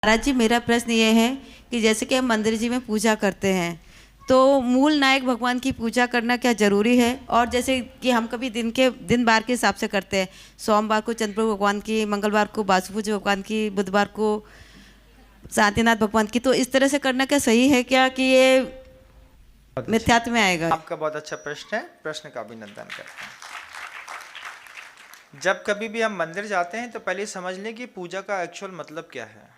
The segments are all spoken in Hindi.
महाराज जी, मेरा प्रश्न ये है कि जैसे कि हम मंदिर जी में पूजा करते हैं तो मूल नायक भगवान की पूजा करना क्या जरूरी है? और जैसे कि हम कभी दिन बार के हिसाब से करते हैं, सोमवार को चंद्रप्रभु भगवान की, मंगलवार को वासुपूज भगवान की, बुधवार को शांतिनाथ भगवान की, तो इस तरह से करना क्या सही है क्या कि ये मिथ्यात्व में आएगा? आपका बहुत अच्छा प्रश्न है, प्रश्न का अभिनंदन करते हैं। जब कभी भी हम मंदिर जाते हैं तो पहले समझ लें कि पूजा का एक्चुअल मतलब क्या है।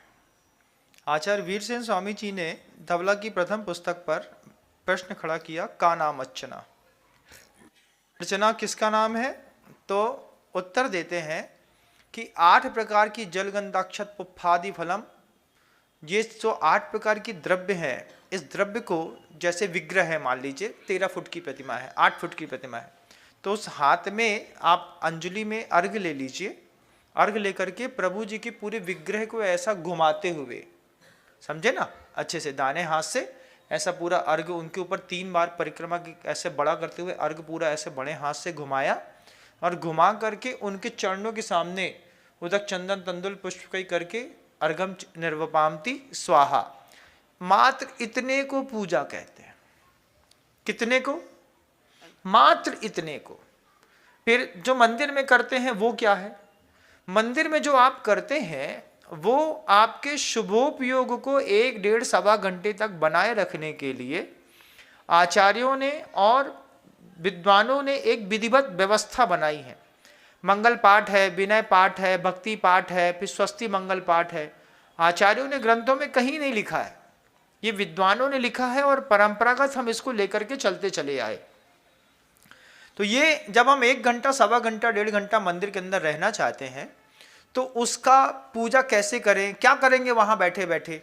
आचार्य वीरसेन स्वामी जी ने धवला की प्रथम पुस्तक पर प्रश्न खड़ा किया, का नाम अर्चना। अर्चना किसका नाम है? तो उत्तर देते हैं कि 8 प्रकार की जलगंधाक्षत पुप्फादि फलम, ये जो 8 प्रकार की द्रव्य है, इस द्रव्य को जैसे विग्रह है, मान लीजिए 13 फुट की प्रतिमा है, 8 फुट की प्रतिमा है, तो उस हाथ में आप अंजलि में अर्घ ले लीजिए। अर्घ लेकर के प्रभु जी के पूरे विग्रह को ऐसा घुमाते हुए, समझे ना, अच्छे से दाने हाथ से ऐसा पूरा अर्घ उनके ऊपर 3 बार परिक्रमा की ऐसे बड़ा करते हुए अर्घ पूरा ऐसे बड़े हाथ से घुमाया और घुमा करके उनके चरणों के सामने उदक चंदन तंदुल पुष्प कई करके अर्घम निर्वपामती स्वाहा, मात्र इतने को पूजा कहते हैं। कितने को? मात्र इतने को। फिर जो मंदिर में करते हैं वो क्या है? मंदिर में जो आप करते हैं वो आपके शुभोपयोग को 1-1.5 घंटे तक बनाए रखने के लिए आचार्यों ने और विद्वानों ने एक विधिवत व्यवस्था बनाई है। मंगल पाठ है, विनय पाठ है, भक्ति पाठ है, फिर स्वस्ति मंगल पाठ है। आचार्यों ने ग्रंथों में कहीं नहीं लिखा है, ये विद्वानों ने लिखा है और परंपरागत हम इसको लेकर के चलते चले आए। तो ये जब हम 1 घंटा, 1.25 घंटा, 1.5 घंटा मंदिर के अंदर रहना चाहते हैं तो उसका पूजा कैसे करें, क्या करेंगे वहां बैठे बैठे?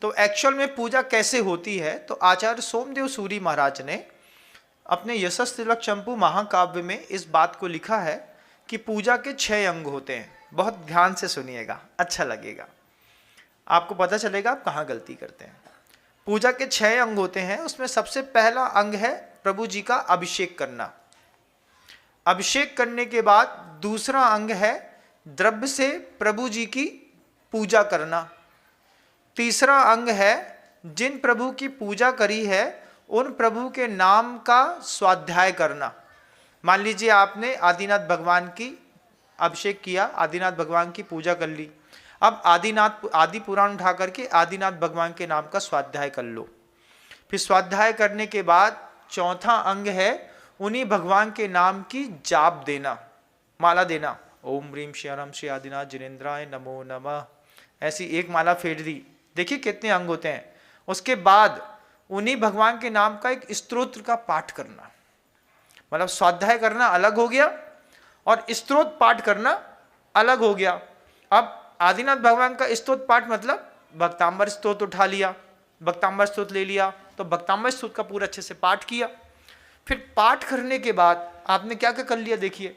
तो एक्चुअल में पूजा कैसे होती है, तो आचार्य सोमदेव सूरी महाराज ने अपने यशस तिलक चंपू महाकाव्य में इस बात को लिखा है कि पूजा के 6 अंग होते हैं। बहुत ध्यान से सुनिएगा, अच्छा लगेगा, आपको पता चलेगा आप कहाँ गलती करते हैं। पूजा के 6 अंग होते हैं, उसमें सबसे पहला अंग है प्रभु जी का अभिषेक करना। अभिषेक करने के बाद दूसरा अंग है द्रव्य से प्रभु जी की पूजा करना। तीसरा अंग है जिन प्रभु की पूजा करी है उन प्रभु के नाम का स्वाध्याय करना। मान लीजिए आपने आदिनाथ भगवान की अभिषेक किया, आदिनाथ भगवान की पूजा कर ली, अब आदि पुराण उठा करके आदिनाथ भगवान के नाम का स्वाध्याय कर लो। फिर स्वाध्याय करने के बाद चौथा अंग है उन्हीं भगवान के नाम की जाप देना, माला देना। ओम ह्रीम श्रीराम श्री आदिनाथ जिनेन्द्राय नमो नमः, ऐसी एक माला फेर दी। देखिए कितने अंग होते हैं। उसके बाद उन्हीं भगवान के नाम का एक स्तोत्र का पाठ करना, मतलब स्वाध्याय करना अलग हो गया और स्तोत्र पाठ करना अलग हो गया। अब आदिनाथ भगवान का स्तोत्र पाठ मतलब भक्तांबर स्तोत्र उठा लिया, भक्तांबर स्तोत्र ले लिया, तो भक्तांबर स्तोत्र का पूरा अच्छे से पाठ किया। फिर पाठ करने के बाद आपने क्या क्या कर लिया? देखिए,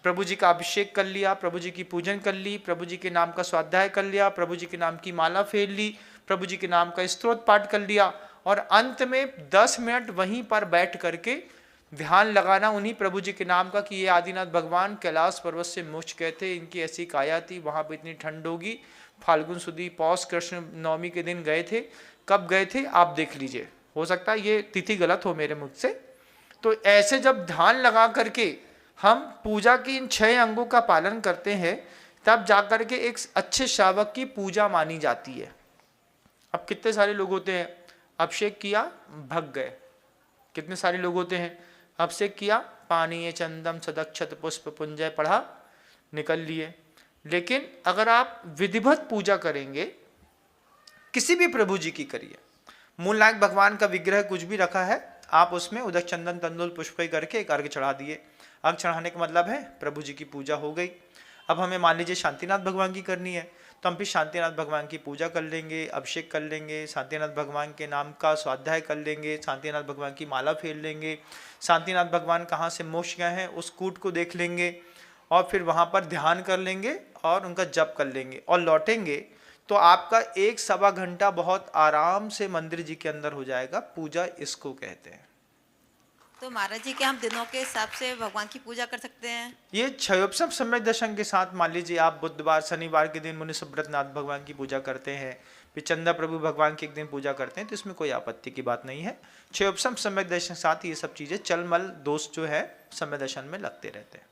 प्रभु जी का अभिषेक कर लिया, प्रभु जी की पूजन कर ली, प्रभु जी के नाम का स्वाध्याय कर लिया, प्रभु जी के नाम की माला फेर ली, प्रभु जी के नाम का स्तोत्र पाठ कर लिया और अंत में 10 मिनट वहीं पर बैठ करके ध्यान लगाना उन्हीं प्रभु जी के नाम का कि ये आदिनाथ भगवान कैलाश पर्वत से मोक्ष गए थे, इनकी ऐसी काया थी, वहाँ पर इतनी ठंड होगी, फाल्गुन सुदी पौष कृष्ण नवमी के दिन गए थे, कब गए थे आप देख लीजिए, हो सकता है ये तिथि गलत हो मेरे मुख से। तो ऐसे जब ध्यान लगा करके हम पूजा की इन 6 अंगों का पालन करते हैं तब जाकर के एक अच्छे श्रावक की पूजा मानी जाती है। अब कितने सारे लोग होते हैं, अभिषेक किया भग गए, कितने सारे लोग होते हैं, अभिषेक किया पानी चंदम सदक्षत पुष्प पुंजय पढ़ा निकल लिए। लेकिन अगर आप विधिवत पूजा करेंगे, किसी भी प्रभु जी की करिए, मूल नायक भगवान का विग्रह कुछ भी रखा है, आप उसमें उदक चंदन तंदुल पुष्प करके एक अर्घ चढ़ा दिए। अर्घ चढ़ाने का मतलब है प्रभु जी की पूजा हो गई। अब हमें मान लीजिए शांतिनाथ भगवान की करनी है तो हम फिर शांतिनाथ भगवान की पूजा कर लेंगे, अभिषेक कर लेंगे, शांतिनाथ भगवान के नाम का स्वाध्याय कर लेंगे, शांतिनाथ भगवान की माला फेर लेंगे, शांतिनाथ भगवान कहाँ से मोक्ष गए हैं उस कूट को देख लेंगे और फिर वहाँ पर ध्यान कर लेंगे और उनका जप कर लेंगे और लौटेंगे तो आपका 1-1.25 घंटा बहुत आराम से मंदिर जी के अंदर हो जाएगा। पूजा इसको कहते हैं। तो महाराज जी क्या हम दिनों के हिसाब से भगवान की पूजा कर सकते हैं? ये क्षयोपसम सम्यक दर्शन के साथ मान लीजिए आप बुधवार शनिवार के दिन मुनि सुब्रतनाथ भगवान की पूजा करते हैं, फिर चंदा प्रभु भगवान की एक दिन पूजा करते हैं, तो इसमें कोई आपत्ति की बात नहीं है। क्षयोपसम सम्यक दर्शन के साथ ये सब चीजें चलमल दोष जो है सम्यक दर्शन में लगते रहते हैं।